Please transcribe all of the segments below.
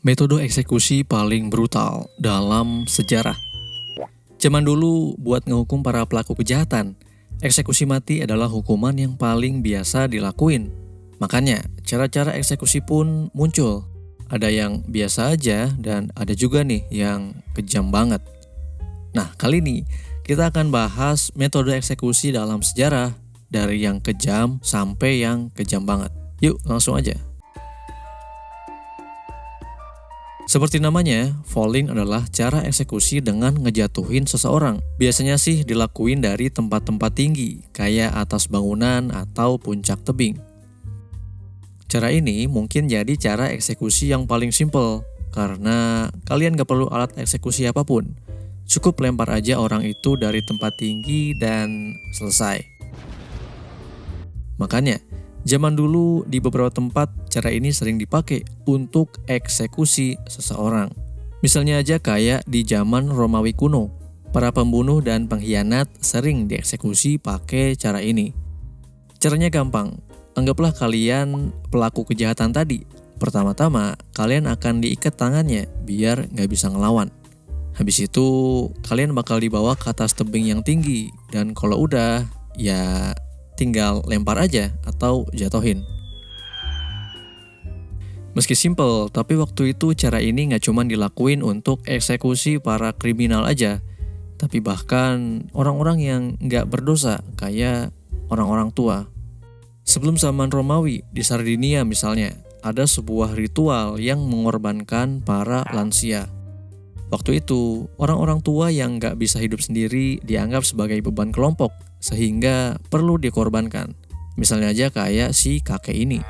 Metode eksekusi paling brutal dalam sejarah. Zaman dulu, buat ngehukum para pelaku kejahatan, eksekusi mati adalah hukuman yang paling biasa dilakuin. Makanya, cara-cara eksekusi pun muncul. Ada yang biasa aja dan ada juga nih yang kejam banget. Nah, kali ini kita akan bahas metode eksekusi dalam sejarah dari yang kejam sampai yang kejam banget. Yuk, langsung aja. Seperti namanya, falling adalah cara eksekusi dengan ngejatuhin seseorang. Biasanya sih dilakuin dari tempat-tempat tinggi, kayak atas bangunan atau puncak tebing. Cara ini mungkin jadi cara eksekusi yang paling simple, karena kalian gak perlu alat eksekusi apapun. Cukup lempar aja orang itu dari tempat tinggi dan selesai. Makanya, zaman dulu di beberapa tempat cara ini sering dipakai untuk eksekusi seseorang. Misalnya aja kayak di zaman Romawi kuno, para pembunuh dan pengkhianat sering dieksekusi pakai cara ini. Caranya gampang, anggaplah kalian pelaku kejahatan tadi. Pertama-tama kalian akan diikat tangannya biar nggak bisa ngelawan. Habis itu kalian bakal dibawa ke atas tebing yang tinggi dan kalau udah ya tinggal lempar aja atau jatohin. Meski simple, tapi waktu itu cara ini gak cuma dilakuin untuk eksekusi para kriminal aja, tapi bahkan orang-orang yang gak berdosa kayak orang-orang tua. Sebelum zaman Romawi, di Sardinia misalnya, ada sebuah ritual yang mengorbankan para lansia. Waktu itu, orang-orang tua yang gak bisa hidup sendiri dianggap sebagai beban kelompok, sehingga perlu dikorbankan. Misalnya aja kayak si kakek ini.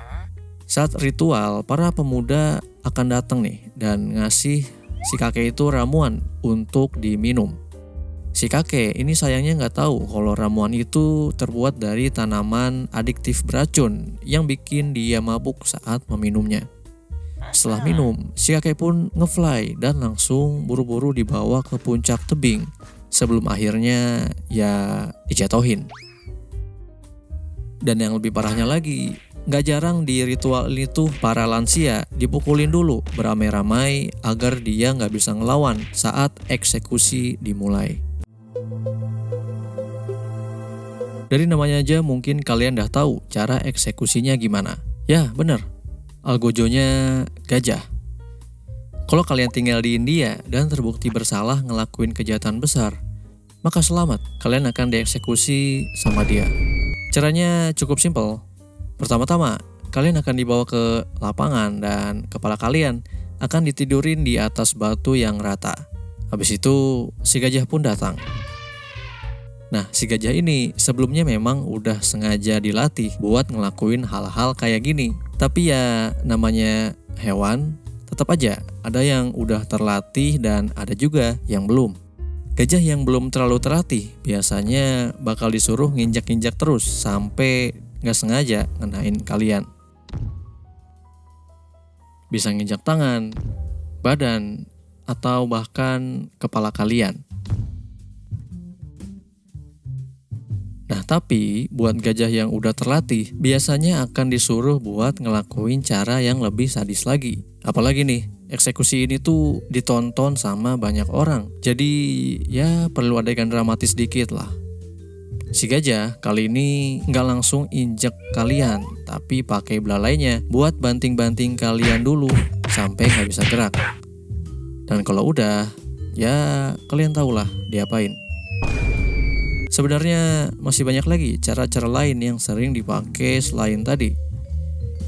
Saat ritual, para pemuda akan datang nih dan ngasih si kakek itu ramuan untuk diminum. Si kakek ini sayangnya nggak tahu kalau ramuan itu terbuat dari tanaman adiktif beracun yang bikin dia mabuk saat meminumnya. Setelah minum, si kakek pun ngefly dan langsung buru-buru dibawa ke puncak tebing sebelum akhirnya ya dijatuhin. Dan yang lebih parahnya lagi, gak jarang di ritual ini tuh para lansia dipukulin dulu beramai-ramai agar dia gak bisa ngelawan saat eksekusi dimulai. Dari namanya aja mungkin kalian udah tahu cara eksekusinya gimana. Ya bener, algojonya gajah. Kalau kalian tinggal di India dan terbukti bersalah ngelakuin kejahatan besar, maka selamat, kalian akan dieksekusi sama dia. Caranya cukup simpel. Pertama-tama, kalian akan dibawa ke lapangan dan kepala kalian akan ditidurin di atas batu yang rata. Habis itu, si gajah pun datang. Nah, si gajah ini sebelumnya memang udah sengaja dilatih buat ngelakuin hal-hal kayak gini. Tapi ya namanya hewan, tetap aja ada yang udah terlatih dan ada juga yang belum. Gajah yang belum terlalu terlatih biasanya bakal disuruh nginjak-nginjak terus sampai gak sengaja ngenain kalian. Bisa nginjak tangan, badan, atau bahkan kepala kalian. Nah tapi buat gajah yang udah terlatih biasanya akan disuruh buat ngelakuin cara yang lebih sadis lagi. Apalagi nih, eksekusi ini tuh ditonton sama banyak orang. Jadi ya perlu adegan dramatis dikit lah. Si gajah kali ini nggak langsung injek kalian, tapi pakai belalainya buat banting-banting kalian dulu sampai nggak bisa gerak. Dan kalau udah, ya kalian tahulah diapain. Sebenarnya masih banyak lagi cara-cara lain yang sering dipakai selain tadi.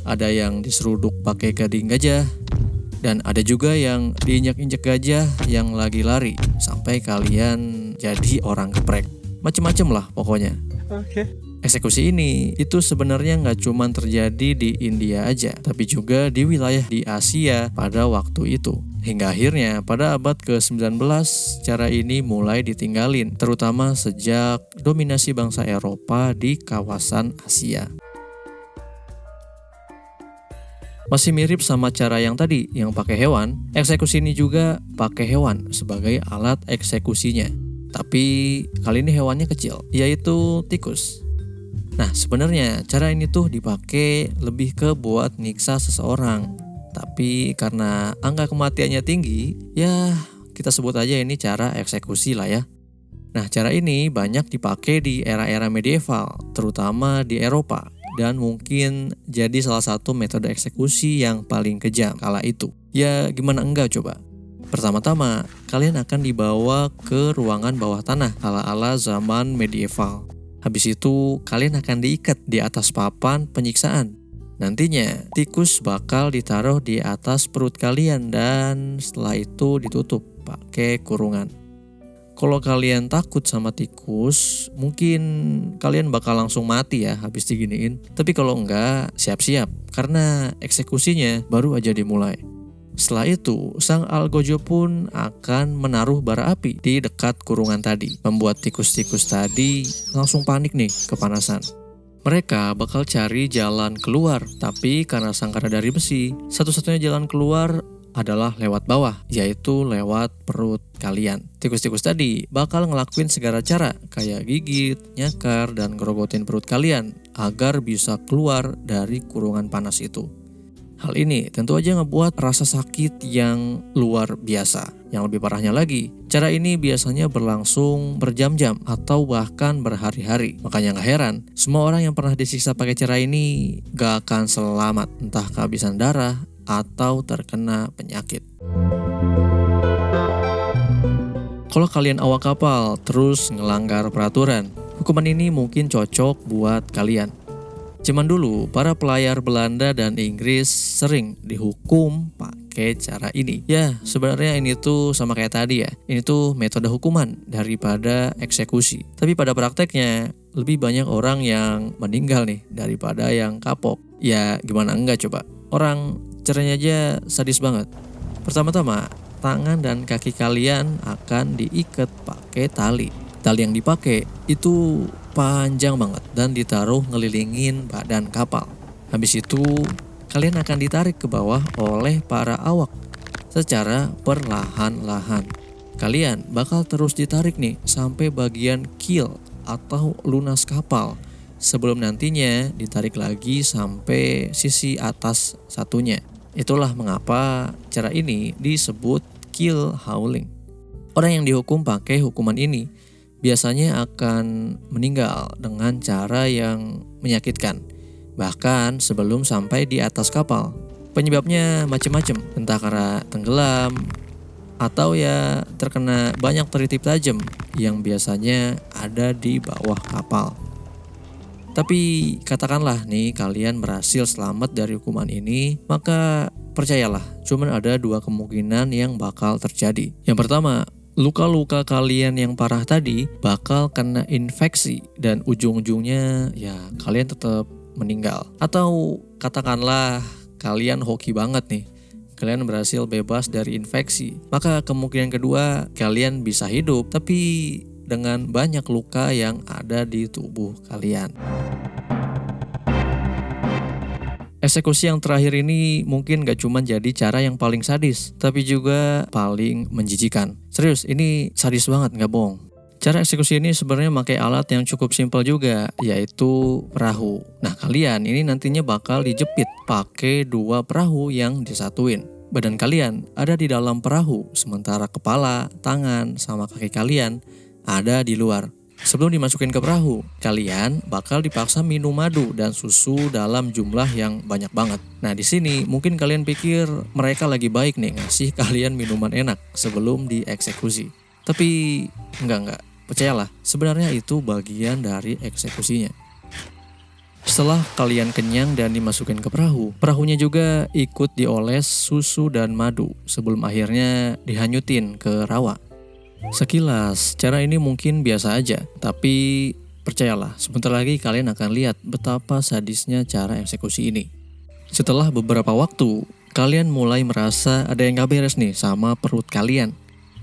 Ada yang diseruduk pakai gading gajah, dan ada juga yang diinjak-injak gajah yang lagi lari sampai kalian jadi orang geprek. Macem-macem lah pokoknya. Eksekusi ini itu sebenarnya nggak cuma terjadi di India aja, tapi juga di wilayah di Asia pada waktu itu. Hingga akhirnya pada abad ke-19 cara ini mulai ditinggalin, terutama sejak dominasi bangsa Eropa di kawasan Asia. Masih mirip sama cara yang tadi yang pakai hewan, eksekusi ini juga pakai hewan sebagai alat eksekusinya. Tapi kali ini hewannya kecil, yaitu tikus. Nah sebenarnya cara ini tuh dipakai lebih ke buat nyiksa seseorang. Tapi karena angka kematiannya tinggi, ya kita sebut aja ini cara eksekusi lah ya. Nah, cara ini banyak dipakai di era-era medieval, terutama di Eropa, dan mungkin jadi salah satu metode eksekusi yang paling kejam kala itu. Ya, gimana enggak coba? Pertama-tama, kalian akan dibawa ke ruangan bawah tanah ala-ala zaman medieval. Habis itu, kalian akan diikat di atas papan penyiksaan. Nantinya, tikus bakal ditaruh di atas perut kalian dan setelah itu ditutup pakai kurungan. Kalau kalian takut sama tikus, mungkin kalian bakal langsung mati ya habis diginiin. Tapi kalau enggak, siap-siap karena eksekusinya baru aja dimulai. Setelah itu, sang algojo pun akan menaruh bara api di dekat kurungan tadi, membuat tikus-tikus tadi langsung panik nih kepanasan. Mereka bakal cari jalan keluar, tapi karena sangkar dari besi, satu-satunya jalan keluar adalah lewat bawah, yaitu lewat perut kalian. Tikus-tikus tadi bakal ngelakuin segala cara, kayak gigit, nyakar, dan ngerogotin perut kalian agar bisa keluar dari kurungan panas itu. Hal ini tentu aja ngebuat rasa sakit yang luar biasa. Yang lebih parahnya lagi, cara ini biasanya berlangsung berjam-jam atau bahkan berhari-hari. Makanya gak heran, semua orang yang pernah disiksa pakai cara ini gak akan selamat, entah kehabisan darah atau terkena penyakit. Kalau kalian awak kapal terus ngelanggar peraturan, hukuman ini mungkin cocok buat kalian. Zaman dulu, para pelayar Belanda dan Inggris sering dihukum pakai cara ini. Ya, sebenarnya ini tuh sama kayak tadi ya. Ini tuh metode hukuman daripada eksekusi. Tapi pada prakteknya, lebih banyak orang yang meninggal nih daripada yang kapok. Ya, gimana enggak coba? Orang caranya aja sadis banget. Pertama-tama, tangan dan kaki kalian akan diikat pakai tali. Tali yang dipakai itu panjang banget dan ditaruh ngelilingin badan kapal. Habis itu, kalian akan ditarik ke bawah oleh para awak secara perlahan-lahan. Kalian bakal terus ditarik nih sampai bagian keel atau lunas kapal, sebelum nantinya ditarik lagi sampai sisi atas satunya. Itulah mengapa cara ini disebut keel hauling. Orang yang dihukum pakai hukuman ini biasanya akan meninggal dengan cara yang menyakitkan, bahkan sebelum sampai di atas kapal. Penyebabnya macam-macam, entah karena tenggelam atau ya terkena banyak teritip tajam yang biasanya ada di bawah kapal. Tapi katakanlah nih kalian berhasil selamat dari hukuman ini, maka percayalah, cuman ada dua kemungkinan yang bakal terjadi. Yang pertama, luka-luka kalian yang parah tadi bakal kena infeksi dan ujung-ujungnya ya kalian tetap meninggal. Atau katakanlah kalian hoki banget nih, kalian berhasil bebas dari infeksi. Maka kemungkinan kedua, kalian bisa hidup tapi dengan banyak luka yang ada di tubuh kalian. Eksekusi yang terakhir ini mungkin gak cuma jadi cara yang paling sadis, tapi juga paling menjijikan. Serius, ini sadis banget, gak bohong. Cara eksekusi ini sebenarnya pakai alat yang cukup simpel juga, yaitu perahu. Nah, kalian ini nantinya bakal dijepit pakai dua perahu yang disatuin. Badan kalian ada di dalam perahu, sementara kepala, tangan, sama kaki kalian ada di luar. Sebelum dimasukin ke perahu, kalian bakal dipaksa minum madu dan susu dalam jumlah yang banyak banget. Nah, di sini mungkin kalian pikir mereka lagi baik nih ngasih kalian minuman enak sebelum dieksekusi. Tapi enggak. Percayalah, sebenarnya itu bagian dari eksekusinya. Setelah kalian kenyang dan dimasukin ke perahu, perahunya juga ikut dioles susu dan madu sebelum akhirnya dihanyutin ke rawa. Sekilas, cara ini mungkin biasa aja, tapi percayalah, sebentar lagi kalian akan lihat betapa sadisnya cara eksekusi ini. Setelah beberapa waktu, kalian mulai merasa ada yang gak beres nih sama perut kalian.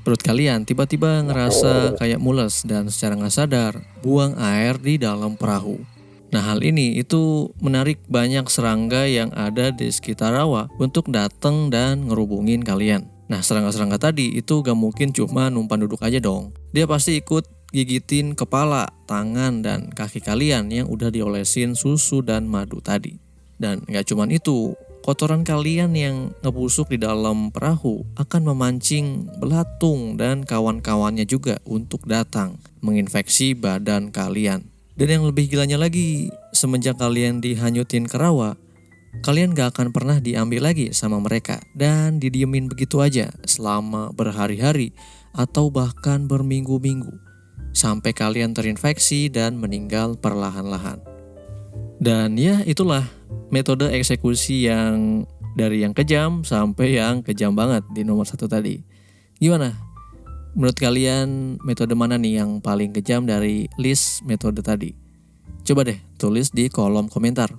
Perut kalian tiba-tiba ngerasa kayak mules dan secara gak sadar buang air di dalam perahu. Nah, hal ini itu menarik banyak serangga yang ada di sekitar rawa untuk datang dan ngerubungin kalian. Nah, serangga-serangga tadi itu gak mungkin cuma numpan duduk aja dong. Dia pasti ikut gigitin kepala, tangan, dan kaki kalian yang udah diolesin susu dan madu tadi. Dan gak cuman itu, kotoran kalian yang ngebusuk di dalam perahu akan memancing belatung dan kawan-kawannya juga untuk datang menginfeksi badan kalian. Dan yang lebih gilanya lagi, semenjak kalian dihanyutin ke rawa, kalian gak akan pernah diambil lagi sama mereka dan didiemin begitu aja selama berhari-hari atau bahkan berminggu-minggu sampai kalian terinfeksi dan meninggal perlahan-lahan. Dan ya itulah metode eksekusi yang dari yang kejam sampai yang kejam banget di nomor 1 tadi. Gimana? Menurut kalian metode mana nih yang paling kejam dari list metode tadi? Coba deh tulis di kolom komentar.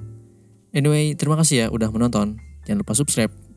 Anyway, terima kasih ya udah menonton. Jangan lupa subscribe.